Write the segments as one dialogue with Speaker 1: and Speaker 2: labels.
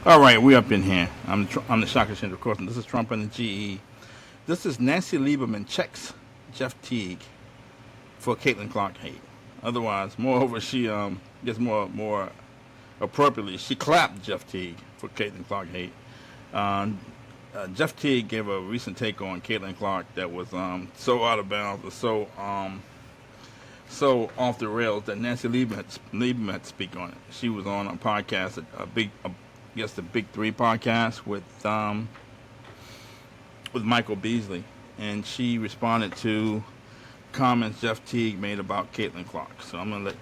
Speaker 1: All right, we up in here. I'm the shock exchange, of course, and this is Trump and the GE. This is Nancy Lieberman checks Jeff Teague for Caitlin Clark hate. Otherwise, moreover, she gets more appropriately, she clapped Jeff Teague for Caitlin Clark hate. Um, Jeff Teague gave a recent take on Caitlin Clark that was so out of bounds, or so off the rails that Nancy Lieberman had to speak on it. She was on a podcast, I guess the Big Three podcast with Michael Beasley, and she responded to comments Jeff Teague made about Caitlin Clark. So I'm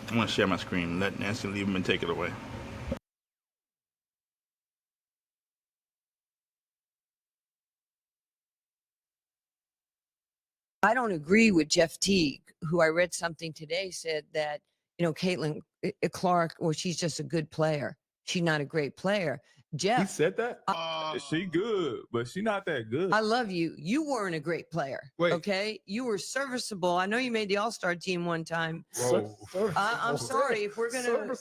Speaker 1: gonna share my screen and let Nancy Lieberman take it away.
Speaker 2: I don't agree with Jeff Teague, who I read something today said that, Caitlin Clark, or she's just a good player. She's not a great player.
Speaker 3: He
Speaker 2: Jeff,
Speaker 3: said that? She good, but she not that good.
Speaker 2: I love you. You weren't a great player.
Speaker 4: Wait.
Speaker 2: Okay. You were serviceable. I know you made the All-Star team one time.
Speaker 3: Whoa.
Speaker 2: I'm sorry. If we're gonna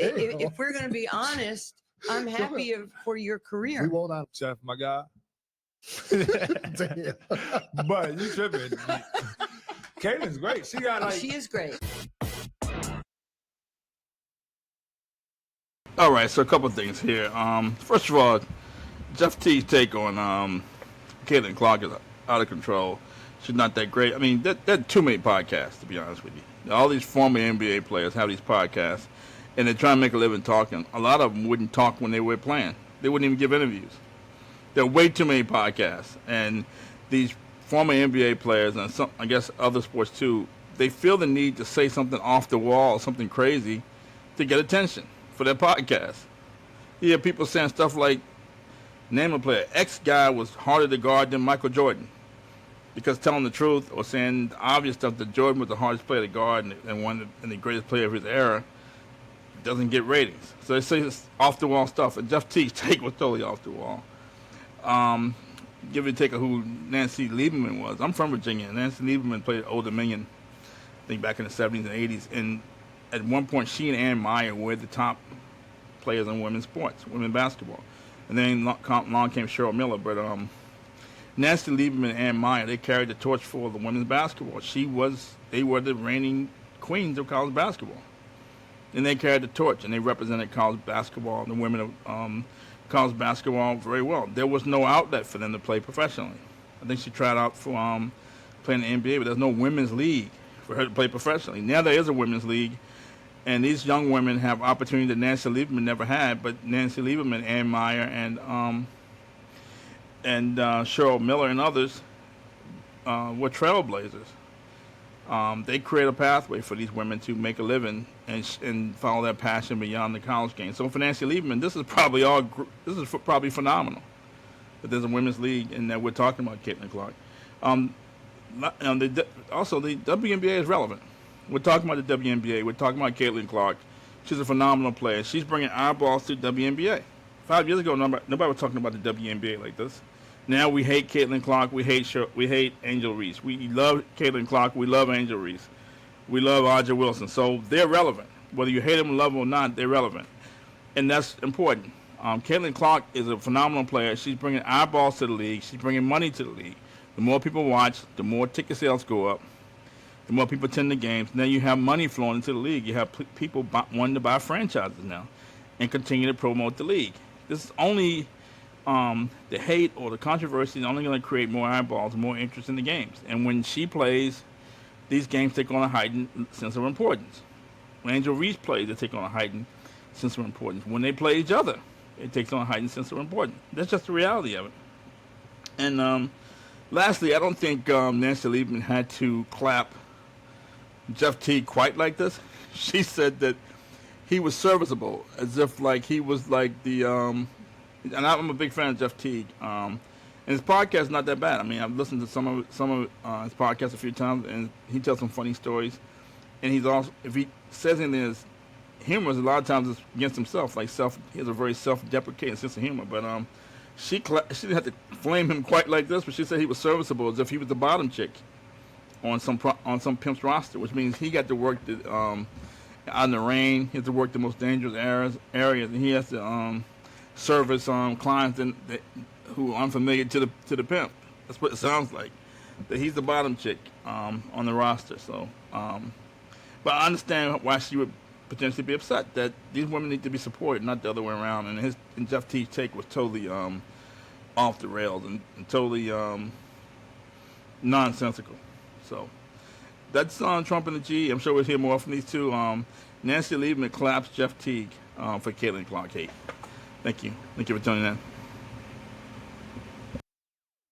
Speaker 2: if we're gonna be honest, I'm happy for your
Speaker 4: We
Speaker 2: career.
Speaker 4: won't out.
Speaker 3: Chef, my guy.
Speaker 4: Damn.
Speaker 3: But you tripping. Caitlin's great. She got like
Speaker 2: She is great.
Speaker 1: All right, so a couple of things here. First of all, Jeff Teague's take on Caitlin Clark is out of control. She's not that great. I mean, there are too many podcasts, to be honest with you. All these former NBA players have these podcasts, and they're trying to make a living talking. A lot of them wouldn't talk when they were playing. They wouldn't even give interviews. There are way too many podcasts, and these former NBA players and some, I guess, other sports too, they feel the need to say something off the wall, something crazy, to get attention for their podcast. You hear people saying stuff like, name a player, X guy was harder to guard than Michael Jordan. Because telling the truth or saying the obvious stuff that Jordan was the hardest player to guard and the greatest player of his era doesn't get ratings. So they say this off the wall stuff. And Jeff Teague's take was totally off the wall. Give you a take of who Nancy Lieberman was. I'm from Virginia. Nancy Lieberman played at Old Dominion, I think back in the 70s and 80s. And at one point, she and Ann Meyer were the top players in women's sports, women's basketball. And then along came Cheryl Miller. But Nancy Lieberman and Ann Meyer, they carried the torch for the women's basketball. They were the reigning queens of college basketball. And they carried the torch, and they represented college basketball, the women of college basketball very well. There was no outlet for them to play professionally. I think she tried out for playing in the NBA, but there's no women's league for her to play professionally. Now there is a women's league, and these young women have opportunity that Nancy Lieberman never had, but Nancy Lieberman, Ann Meyer, and Cheryl Miller and others were trailblazers. They create a pathway for these women to make a living and follow their passion beyond the college game. So for Nancy Lieberman, this is probably phenomenal that there's a women's league and that we're talking about Caitlin Clark. Also, the WNBA is relevant. We're talking about the WNBA. We're talking about Caitlin Clark. She's a phenomenal player. She's bringing eyeballs to the WNBA. 5 years ago, nobody was talking about the WNBA like this. Now we hate Caitlin Clark. We hate Angel Reese. We love Caitlin Clark. We love Angel Reese. We love Aja Wilson. So they're relevant. Whether you hate them, love them, or not, they're relevant. And that's important. Caitlin Clark is a phenomenal player. She's bringing eyeballs to the league. She's bringing money to the league. The more people watch, the more ticket sales go up. The more people attend the games. Now you have money flowing into the league. You have people wanting to buy franchises now and continue to promote the league. This is only the hate or the controversy is only going to create more eyeballs, more interest in the games. And when she plays, these games take on a heightened sense of importance. When Angel Reese plays, they take on a heightened sense of importance. When they play each other, it takes on a heightened sense of importance. That's just the reality of it. And lastly, I don't think Nancy Lieberman had to clap Jeff Teague quite like this. She said that he was serviceable, as if like he was like the and I'm a big fan of Jeff Teague. And his podcast is not that bad. I mean, I've listened to some of his podcasts a few times, and he tells some funny stories. And he's also, if he says anything that's humorous, a lot of times it's against himself. Like he has a very self-deprecating sense of humor. But she didn't have to flame him quite like this, but she said he was serviceable, as if he was the bottom chick on some pimp's roster, which means he got to work out in the rain. He has to work the most dangerous areas, and he has to service clients who are unfamiliar to the pimp. That's what it sounds like. That he's the bottom chick on the roster. So, but I understand why she would potentially be upset that these women need to be supported, not the other way around. And Jeff Teague's take was totally off the rails and totally nonsensical. So that's Trump and the G. I'm sure we'll hear more from these two. Nancy Lieberman claps Jeff Teague for Caitlin Clark hate. Thank you. Thank you for tuning in.